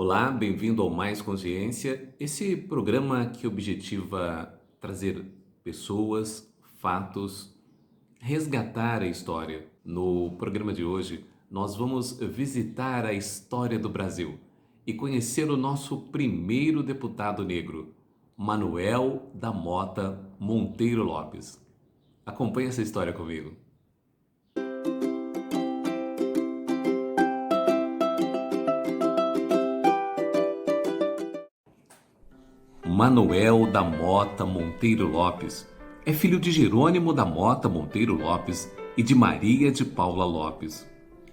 Olá, bem-vindo ao Mais Consciência, esse programa que objetiva trazer pessoas, fatos, resgatar a história. No programa de hoje, nós vamos visitar a história do Brasil e conhecer o nosso primeiro deputado negro, Manuel da Mota Monteiro Lopes. Acompanhe essa história comigo. Manuel da Mota Monteiro Lopes é filho de Jerônimo da Mota Monteiro Lopes e de Maria de Paula Lopes.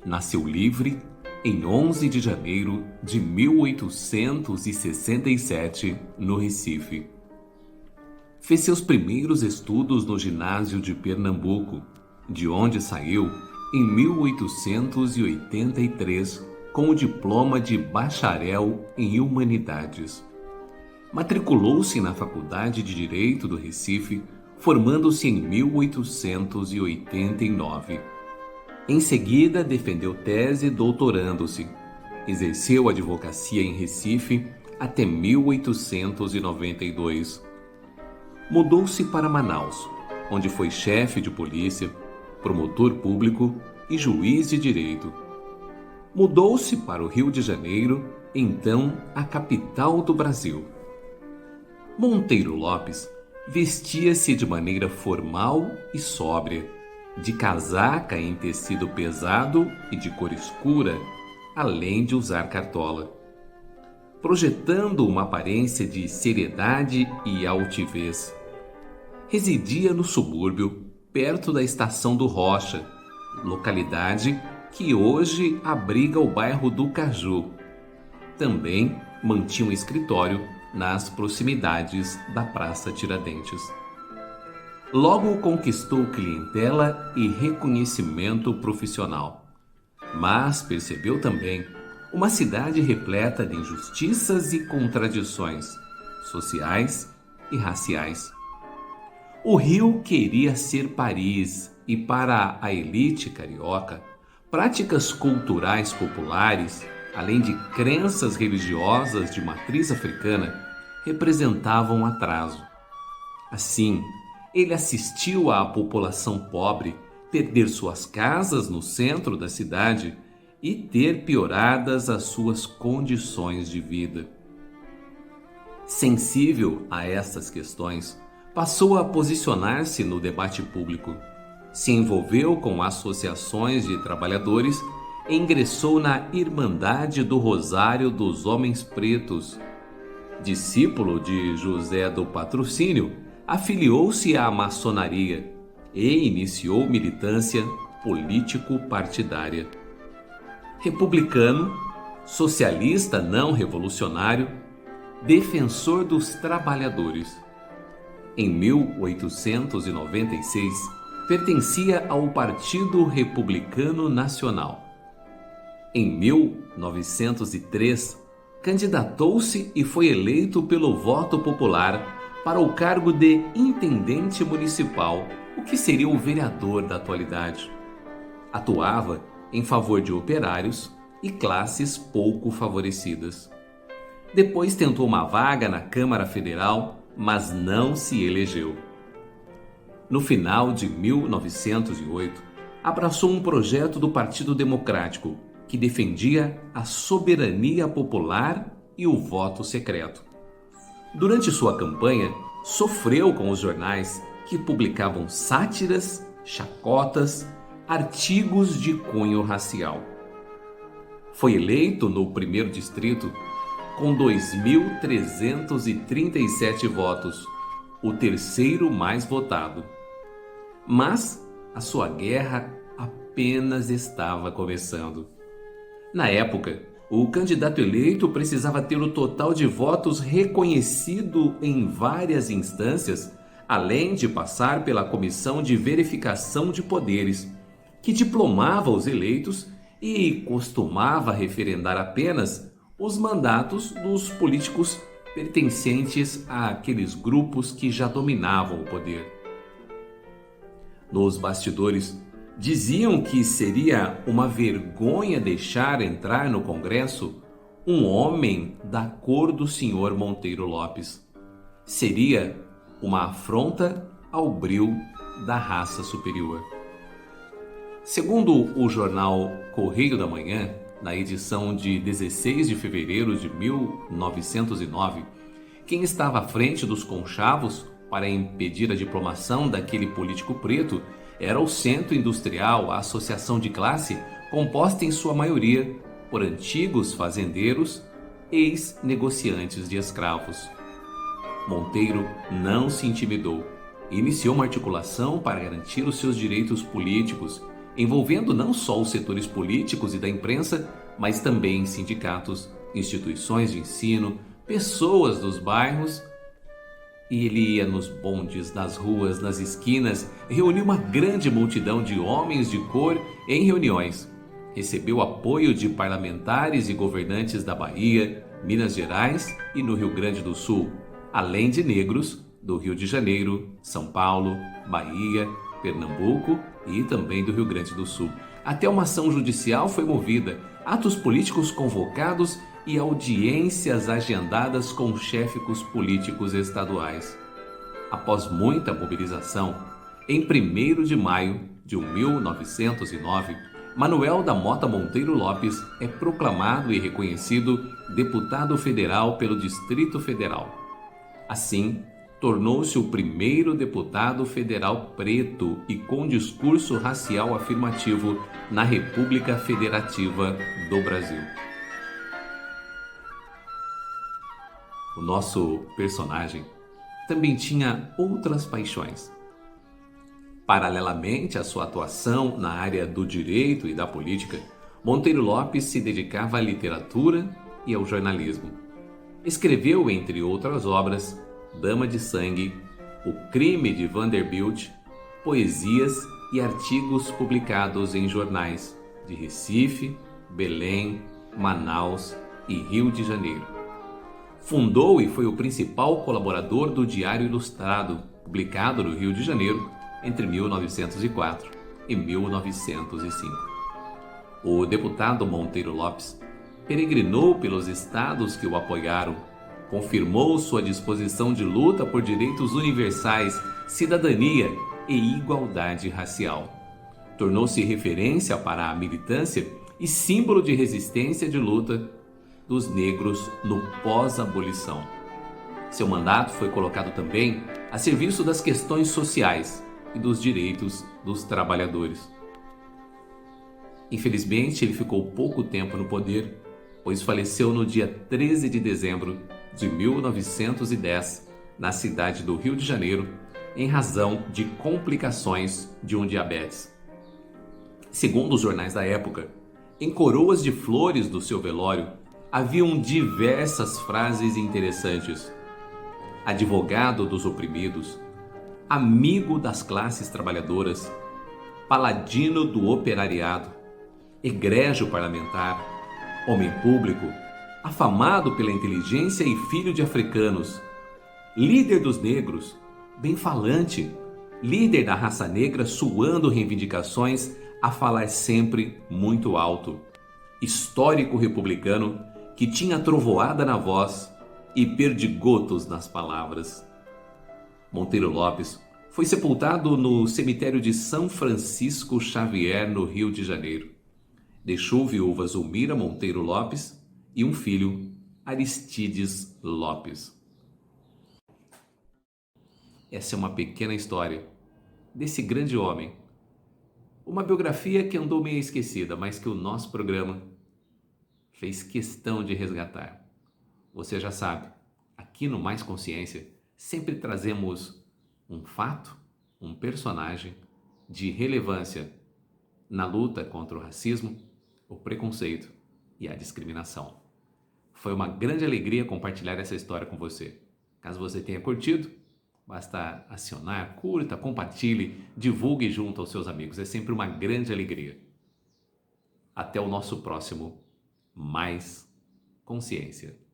Nasceu livre em 11 de janeiro de 1867, no Recife. Fez seus primeiros estudos no ginásio de Pernambuco, de onde saiu em 1883 com o diploma de bacharel em Humanidades. Matriculou-se na Faculdade de Direito do Recife, formando-se em 1889. Em seguida, defendeu tese doutorando-se. Exerceu advocacia em Recife até 1892. Mudou-se para Manaus, onde foi chefe de polícia, promotor público e juiz de direito. Mudou-se para o Rio de Janeiro, então a capital do Brasil. Monteiro Lopes vestia-se de maneira formal e sóbria, de casaca em tecido pesado e de cor escura, além de usar cartola, projetando uma aparência de seriedade e altivez. Residia no subúrbio, perto da Estação do Rocha, localidade que hoje abriga o bairro do Caju. Também mantinha um escritório nas proximidades da Praça Tiradentes. Logo conquistou clientela e reconhecimento profissional, mas percebeu também uma cidade repleta de injustiças e contradições sociais e raciais. O Rio queria ser Paris e, para a elite carioca, práticas culturais populares, além de crenças religiosas de matriz africana, representavam um atraso. Assim, ele assistiu à população pobre perder suas casas no centro da cidade e ter pioradas as suas condições de vida. Sensível a estas questões, passou a posicionar-se no debate público. Se envolveu com associações de trabalhadores e ingressou na Irmandade do Rosário dos Homens Pretos. Discípulo de José do Patrocínio, afiliou-se à maçonaria e iniciou militância político-partidária. Republicano, socialista não revolucionário, defensor dos trabalhadores. Em 1896, pertencia ao Partido Republicano Nacional. Em 1903, candidatou-se e foi eleito pelo voto popular para o cargo de intendente municipal, o que seria o vereador da atualidade. Atuava em favor de operários e classes pouco favorecidas. Depois tentou uma vaga na Câmara Federal, mas não se elegeu. No final de 1908, abraçou um projeto do Partido Democrático, que defendia a soberania popular e o voto secreto. Durante sua campanha, sofreu com os jornais que publicavam sátiras, chacotas, artigos de cunho racial. Foi eleito no primeiro distrito com 2.337 votos, o terceiro mais votado. Mas a sua guerra apenas estava começando. Na época, o candidato eleito precisava ter o total de votos reconhecido em várias instâncias, além de passar pela Comissão de Verificação de Poderes, que diplomava os eleitos e costumava referendar apenas os mandatos dos políticos pertencentes àqueles grupos que já dominavam o poder. Nos bastidores, diziam que seria uma vergonha deixar entrar no Congresso um homem da cor do senhor Monteiro Lopes. Seria uma afronta ao bril da raça superior. Segundo o jornal Correio da Manhã, na edição de 16 de fevereiro de 1909, quem estava à frente dos conchavos para impedir a diplomação daquele político preto era o Centro Industrial, a associação de classe, composta em sua maioria por antigos fazendeiros, ex-negociantes de escravos. Monteiro não se intimidou e iniciou uma articulação para garantir os seus direitos políticos, envolvendo não só os setores políticos e da imprensa, mas também sindicatos, instituições de ensino, pessoas dos bairros. E ele ia nos bondes, nas ruas, nas esquinas, reuniu uma grande multidão de homens de cor em reuniões. Recebeu apoio de parlamentares e governantes da Bahia, Minas Gerais e no Rio Grande do Sul, além de negros do Rio de Janeiro, São Paulo, Bahia, Pernambuco e também do Rio Grande do Sul. Até uma ação judicial foi movida, atos políticos convocados e audiências agendadas com chefes políticos estaduais. Após muita mobilização, em 1º de maio de 1909, Manuel da Mota Monteiro Lopes é proclamado e reconhecido deputado federal pelo Distrito Federal. Assim, tornou-se o primeiro deputado federal preto e com discurso racial afirmativo na República Federativa do Brasil. O nosso personagem também tinha outras paixões. Paralelamente à sua atuação na área do direito e da política, Monteiro Lopes se dedicava à literatura e ao jornalismo. Escreveu, entre outras obras, Dama de Sangue, O Crime de Vanderbilt, poesias e artigos publicados em jornais de Recife, Belém, Manaus e Rio de Janeiro. Fundou e foi o principal colaborador do Diário Ilustrado, publicado no Rio de Janeiro entre 1904 e 1905. O deputado Monteiro Lopes peregrinou pelos estados que o apoiaram, confirmou sua disposição de luta por direitos universais, cidadania e igualdade racial. Tornou-se referência para a militância e símbolo de resistência de luta dos negros no pós-abolição. Seu mandato foi colocado também a serviço das questões sociais e dos direitos dos trabalhadores. Infelizmente, ele ficou pouco tempo no poder, pois faleceu no dia 13 de dezembro de 1910, na cidade do Rio de Janeiro, em razão de complicações de um diabetes. Segundo os jornais da época, em coroas de flores do seu velório, haviam diversas frases interessantes. Advogado dos oprimidos, amigo das classes trabalhadoras, paladino do operariado, egrégio parlamentar, homem público, afamado pela inteligência e filho de africanos, líder dos negros, bem-falante, líder da raça negra suando reivindicações a falar sempre muito alto, histórico republicano que tinha trovoada na voz e perdigotos nas palavras. Monteiro Lopes foi sepultado no cemitério de São Francisco Xavier, no Rio de Janeiro. Deixou viúva Zulmira Monteiro Lopes e um filho, Aristides Lopes. Essa é uma pequena história desse grande homem. Uma biografia que andou meio esquecida, mas que o nosso programa fez questão de resgatar. Você já sabe, aqui no Mais Consciência, sempre trazemos um fato, um personagem de relevância na luta contra o racismo, o preconceito e a discriminação. Foi uma grande alegria compartilhar essa história com você. Caso você tenha curtido, basta acionar, curta, compartilhe, divulgue junto aos seus amigos. É sempre uma grande alegria. Até o nosso próximo Mais Consciência.